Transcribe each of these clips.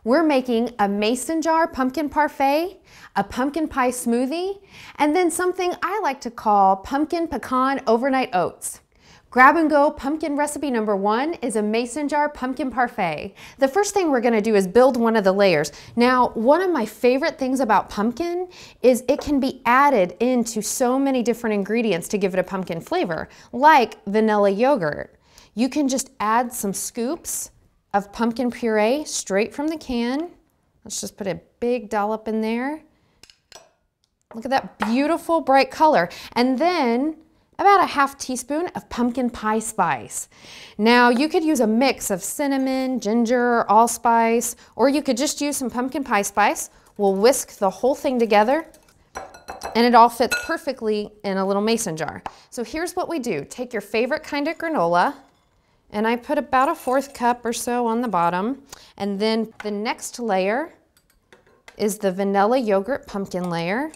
We're making a mason jar pumpkin parfait, a pumpkin pie smoothie, and then something I like to call pumpkin pecan overnight oats. Grab and go pumpkin recipe number 1 is a mason jar pumpkin parfait. The first thing we're gonna do is build one of the layers. Now, one of my favorite things about pumpkin is it can be added into so many different ingredients to give it a pumpkin flavor, like vanilla yogurt. You can just add some scoops of pumpkin puree straight from the can. Let's just put a big dollop in there. Look at that beautiful bright color. And then about a ½ teaspoon of pumpkin pie spice. Now you could use a mix of cinnamon, ginger, allspice, or you could just use some pumpkin pie spice. We'll whisk the whole thing together and it all fits perfectly in a little mason jar. So here's what we do. Take your favorite kind of granola, and I put about a 1/4 cup or so on the bottom. And then the next layer is the vanilla yogurt pumpkin layer.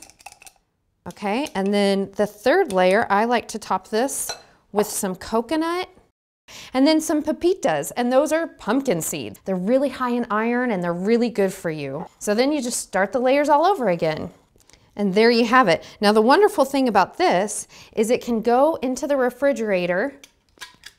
Okay, and then the third layer, I like to top this with some coconut and then some pepitas, and those are pumpkin seeds. They're really high in iron and they're really good for you. So then you just start the layers all over again. And there you have it. Now the wonderful thing about this is it can go into the refrigerator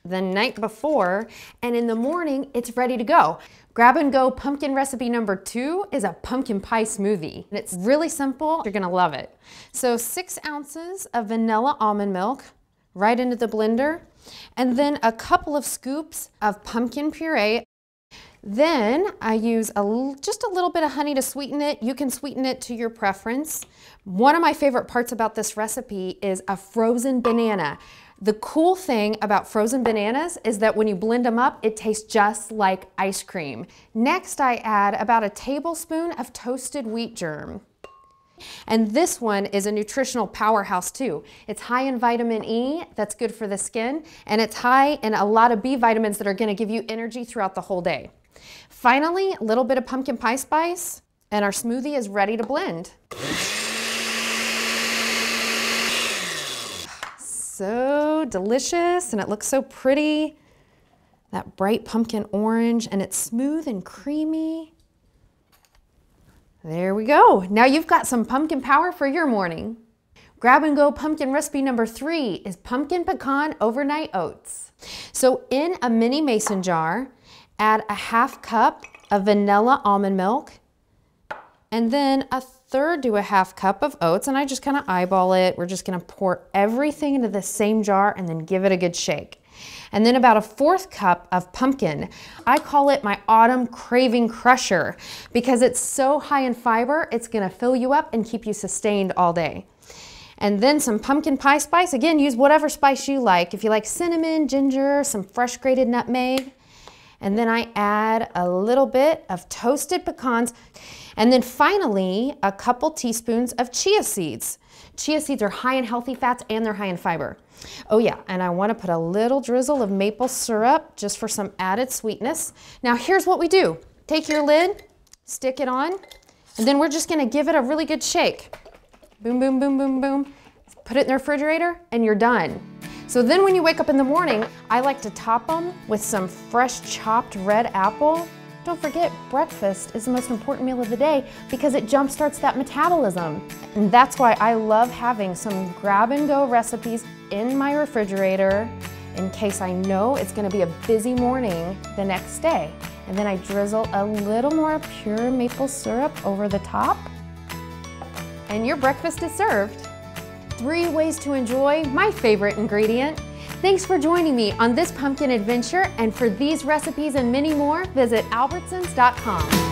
the night before, and in the morning it's ready to go. Grab and go pumpkin recipe number 2 is a pumpkin pie smoothie. And it's really simple, you're gonna love it. So 6 ounces of vanilla almond milk right into the blender, and then a couple of scoops of pumpkin puree. Then I use just a little bit of honey to sweeten it. You can sweeten it to your preference. One of my favorite parts about this recipe is a frozen banana. The cool thing about frozen bananas is that when you blend them up, it tastes just like ice cream. Next, I add about a tablespoon of toasted wheat germ. And this one is a nutritional powerhouse too. It's high in vitamin E, that's good for the skin, and it's high in a lot of B vitamins that are gonna give you energy throughout the whole day. Finally, a little bit of pumpkin pie spice, and our smoothie is ready to blend. So delicious, and it looks so pretty. That bright pumpkin orange, and it's smooth and creamy. There we go. Now you've got some pumpkin power for your morning. Grab and go pumpkin recipe number 3 is pumpkin pecan overnight oats. So in a mini mason jar, add a ½ cup of vanilla almond milk, and then a 1/3 to a ½ cup of oats, and I just kind of eyeball it. We're just gonna pour everything into the same jar and then give it a good shake. And then about a 1/4 cup of pumpkin. I call it my autumn craving crusher because it's so high in fiber, it's gonna fill you up and keep you sustained all day. And then some pumpkin pie spice. Again, use whatever spice you like. If you like cinnamon, ginger, some fresh grated nutmeg. And then I add a little bit of toasted pecans. And then finally, a couple teaspoons of chia seeds. Chia seeds are high in healthy fats and they're high in fiber. Oh yeah, and I want to put a little drizzle of maple syrup just for some added sweetness. Now here's what we do. Take your lid, stick it on, and then we're just going to give it a really good shake. Boom, boom, boom, boom, boom. Put it in the refrigerator and you're done. So then when you wake up in the morning, I like to top them with some fresh chopped red apple. Don't forget, breakfast is the most important meal of the day because it jumpstarts that metabolism. And that's why I love having some grab and go recipes in my refrigerator in case I know it's gonna be a busy morning the next day. And then I drizzle a little more pure maple syrup over the top, and your breakfast is served. 3 ways to enjoy my favorite ingredient. Thanks for joining me on this pumpkin adventure, and for these recipes and many more, visit albertsons.com.